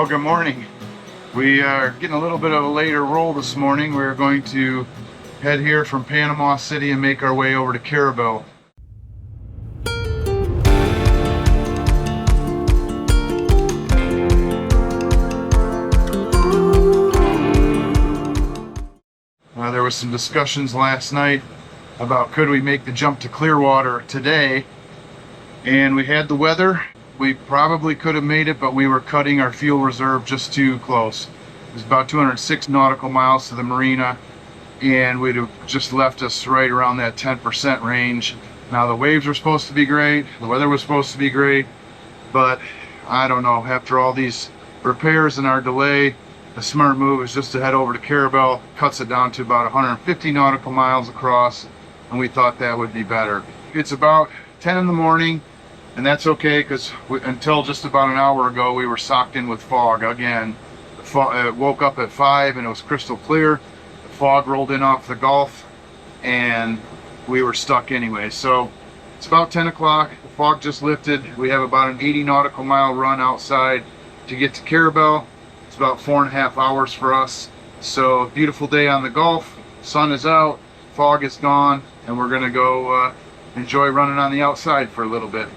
Well, good morning. We are getting a little bit of a later roll this morning. We're going to head here from Panama City and make our way over to Carrabelle. There was some discussions last night about could we make the jump to Clearwater today, and we had the weather. We probably could have made it, but we were cutting our fuel reserve just too close. It was about 206 nautical miles to the marina, and we'd have just left us right around that 10% range. Now the waves were supposed to be great, the weather was supposed to be great, but I don't know, after all these repairs and our delay, the smart move is just to head over to Carrabelle. Cuts it down to about 150 nautical miles across, and we thought that would be better. It's about 10 in the morning, and that's okay, because until just about an hour ago we were socked in with fog again. Woke up at 5 and it was crystal clear. The fog rolled in off the Gulf and we were stuck anyway. So it's about 10 o'clock, the fog just lifted. We have about an 80 nautical mile run outside to get to Carrabelle. It's about 4.5 hours for us. So beautiful day on the Gulf, sun is out, fog is gone, and we're gonna go enjoy running on the outside for a little bit.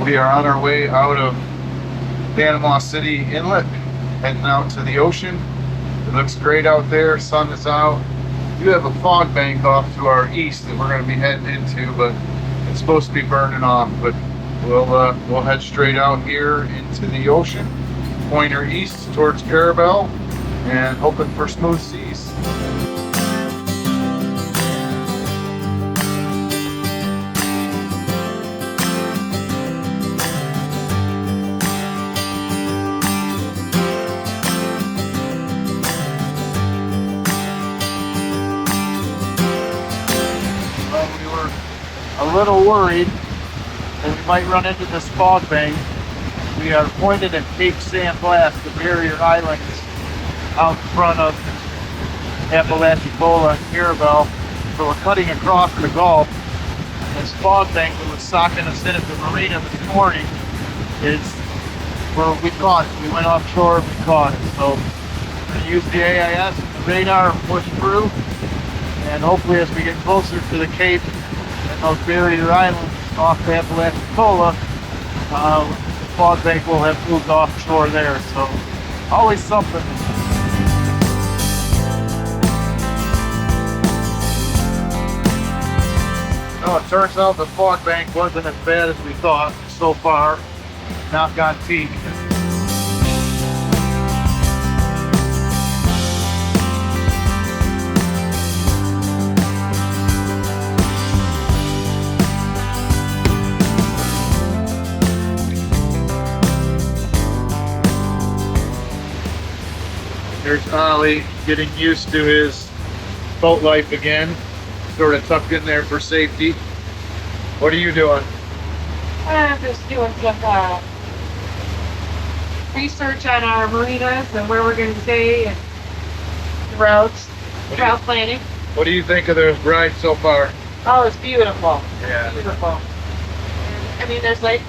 We are on our way out of Panama City Inlet, heading out to the ocean. It looks great out there, sun is out. We do have a fog bank off to our east that we're going to be heading into, but it's supposed to be burning off. But we'll head straight out here into the ocean, pointer east towards Carrabelle, and hoping for smooth seas. A little worried that we might run into this fog bank. We are pointed at Cape San Blas, the barrier islands out in front of Apalachicola and Carrabelle. So we're cutting across the Gulf. This fog bank that was socking us in at the marina this morning is where we caught it. We went offshore and we caught it. So we're going to use the AIS and the radar and push through. And hopefully as we get closer to the Cape and those barrier islands off Apalachicola, the fog bank will have moved offshore there. So always something. Well, it turns out the fog bank wasn't as bad as we thought so far. Knock on teeth. There's Ollie getting used to his boat life again, sort of tucked in there for safety. What are you doing? I'm just doing some research on our marinas and where we're going to stay and route planning. What do you think of the ride so far? Oh, it's beautiful. Yeah. Beautiful. And, I mean, there's like,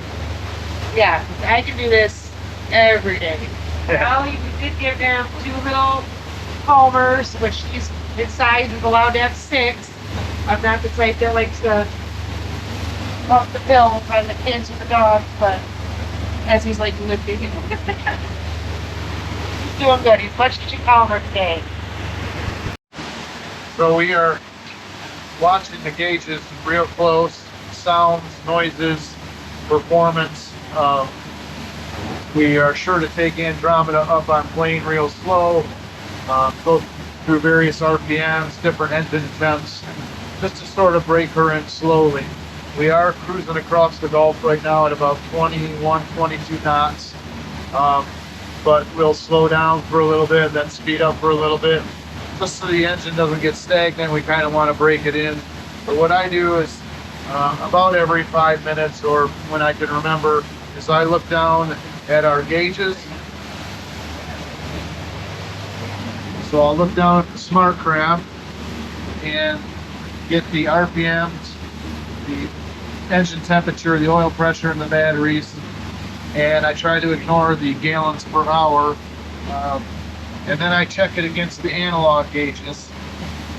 yeah, I can do this every day. Yeah. We did give him 2 little Homers, which he's inside is allowed to have 6. I'm not the type that likes to off the pill by the kids and the dogs, but as he's like lifting, he's doing good. He's much calmer today. So we are watching the gauges real close, sounds, noises, performance. We are sure to take Andromeda up on plane real slow, go through various RPMs, different engine temps, just to sort of break her in slowly. We are cruising across the Gulf right now at about 21, 22 knots, but we'll slow down for a little bit, then speed up for a little bit, just so the engine doesn't get stagnant. We kind of want to break it in. But what I do is about every 5 minutes, or when I can remember, is I look down at our gauges. So I'll look down at the smart craft and get the RPMs, the engine temperature, the oil pressure in the batteries, and I try to ignore the gallons per hour, and then I check it against the analog gauges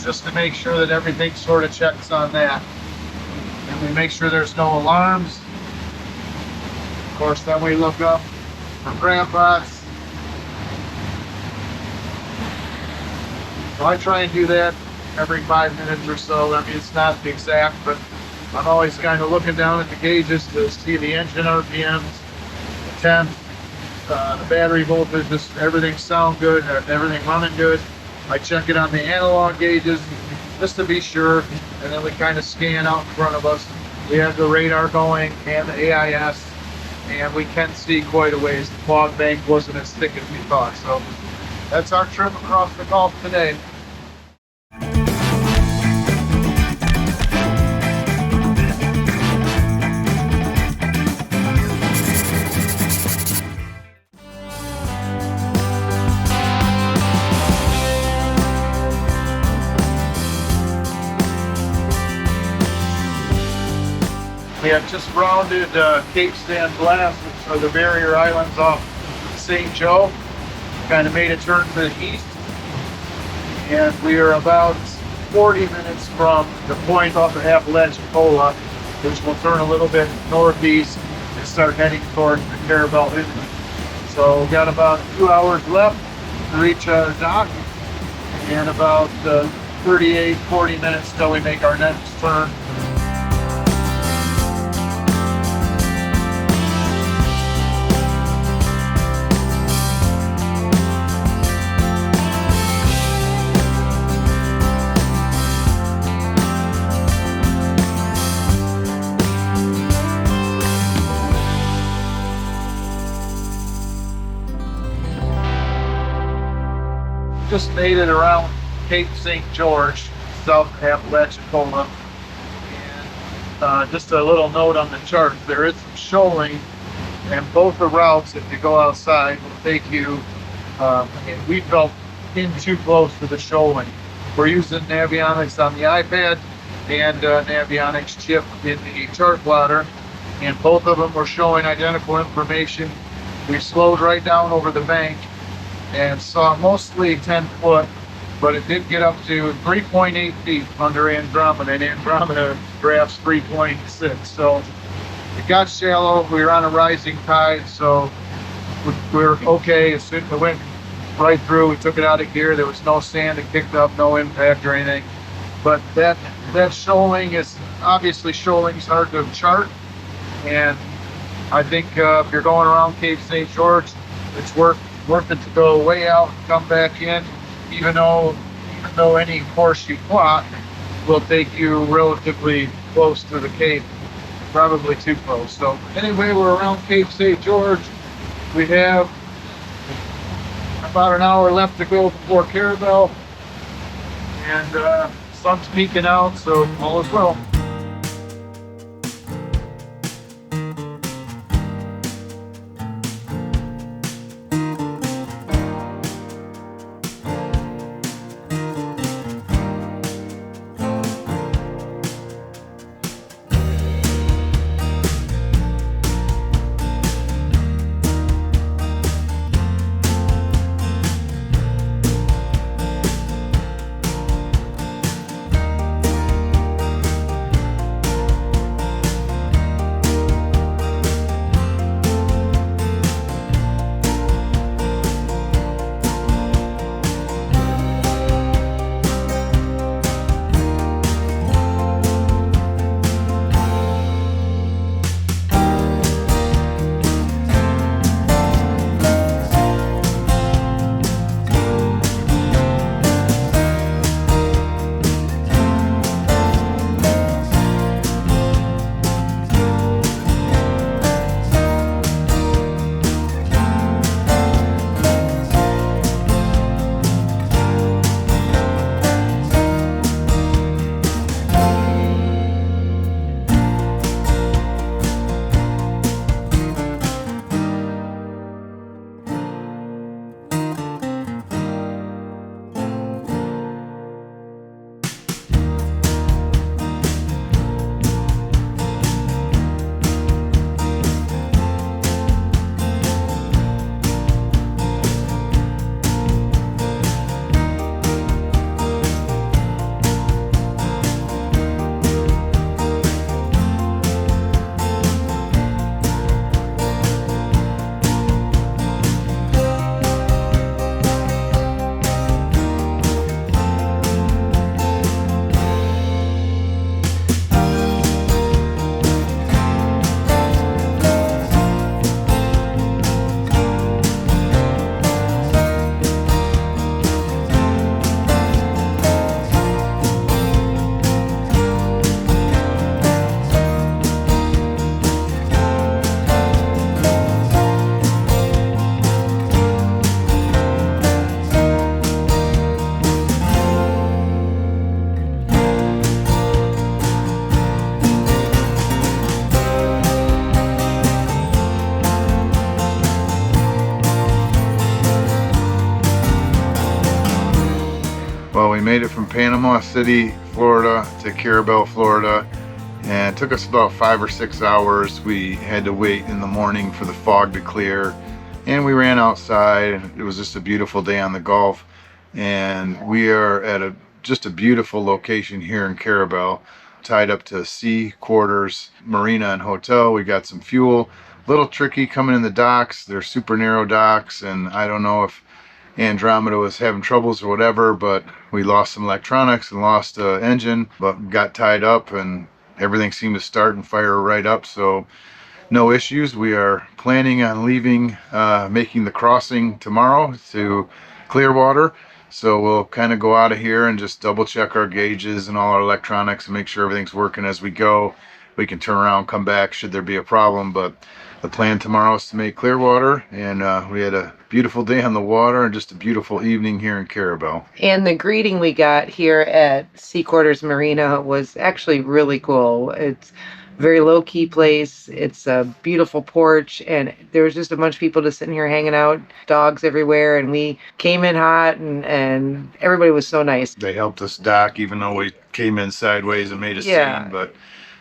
just to make sure that everything sort of checks on that, and we make sure there's no alarms. Of course, then we look up for crampons. So I try and do that every 5 minutes or so. I mean, it's not exact, but I'm always kind of looking down at the gauges to see the engine RPMs, the temp, the battery voltage, just everything sound good, everything running good. I check it on the analog gauges just to be sure, and then we kind of scan out in front of us. We have the radar going and the AIS, and we can see quite a ways. The fog bank wasn't as thick as we thought, so that's our trip across the Gulf today. We have just rounded Cape San Blas, which are the barrier islands off St. Joe. Kind of made a turn to the east, and we are about 40 minutes from the point off of Apalachicola, which will turn a little bit northeast and start heading toward the Carrabelle Inlet. So we've got about 2 hours left to reach our dock, and about 38-40 minutes till we make our next turn. Just made it around Cape St. George, south of Apalachicola, and just a little note on the chart, there is some shoaling, and both the routes, if you go outside, will take you, and we felt in too close to the shoaling. We're using Navionics on the iPad and Navionics chip in the chart plotter, and both of them were showing identical information. We slowed right down over the bank and saw mostly 10 foot, but it did get up to 3.8 feet under Andromeda, and Andromeda graphs 3.6. So it got shallow. We were on a rising tide, so we were okay. As soon as it went right through, we took it out of gear. There was no sand that kicked up, no impact or anything. But that that shoaling is obviously shoaling's hard to chart, and I think if you're going around Cape St. George, it's worth it to go way out and come back in, even though any course you plot will take you relatively close to the Cape, probably too close. So anyway, we're around Cape St. George. We have about an hour left to go before Carrabelle, and sun's peeking out, so all is well. Well, we made it from Panama City, Florida to Carrabelle, Florida, and it took us about 5 or 6 hours. We had to wait in the morning for the fog to clear, and we ran outside, and it was just a beautiful day on the Gulf. And we are at just a beautiful location here in Carrabelle, tied up to Sea Quarters Marina and Hotel. We got some fuel. A little tricky coming in the docks. They're super narrow docks, and I don't know if Andromeda was having troubles or whatever, but we lost some electronics and lost an engine, but got tied up and everything seemed to start and fire right up, so no issues. We are planning on leaving, making the crossing tomorrow to Clearwater, so we'll kind of go out of here and just double check our gauges and all our electronics and make sure everything's working as we go. We can turn around, come back should there be a problem, but the plan tomorrow is to make Clearwater, and we had a beautiful day on the water and just a beautiful evening here in Carrabelle. And the greeting we got here at Sea Quarters Marina was actually really cool. It's a very low-key place. It's a beautiful porch, and there was just a bunch of people just sitting here hanging out, dogs everywhere, and we came in hot, and everybody was so nice. They helped us dock even though we came in sideways and made a scene, but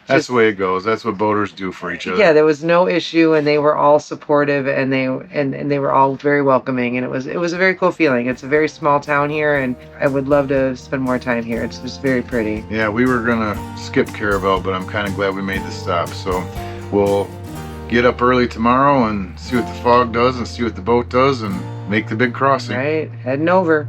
that's the way it goes. That's what boaters do for each other. Yeah, there was no issue, and they were all supportive, and they were all very welcoming, and it was a very cool feeling. It's a very small town here, and I would love to spend more time here. It's just very pretty. Yeah, we were gonna skip Carrabelle, but I'm kind of glad we made the stop. So we'll get up early tomorrow and see what the fog does and see what the boat does and make the big crossing. Right, heading over.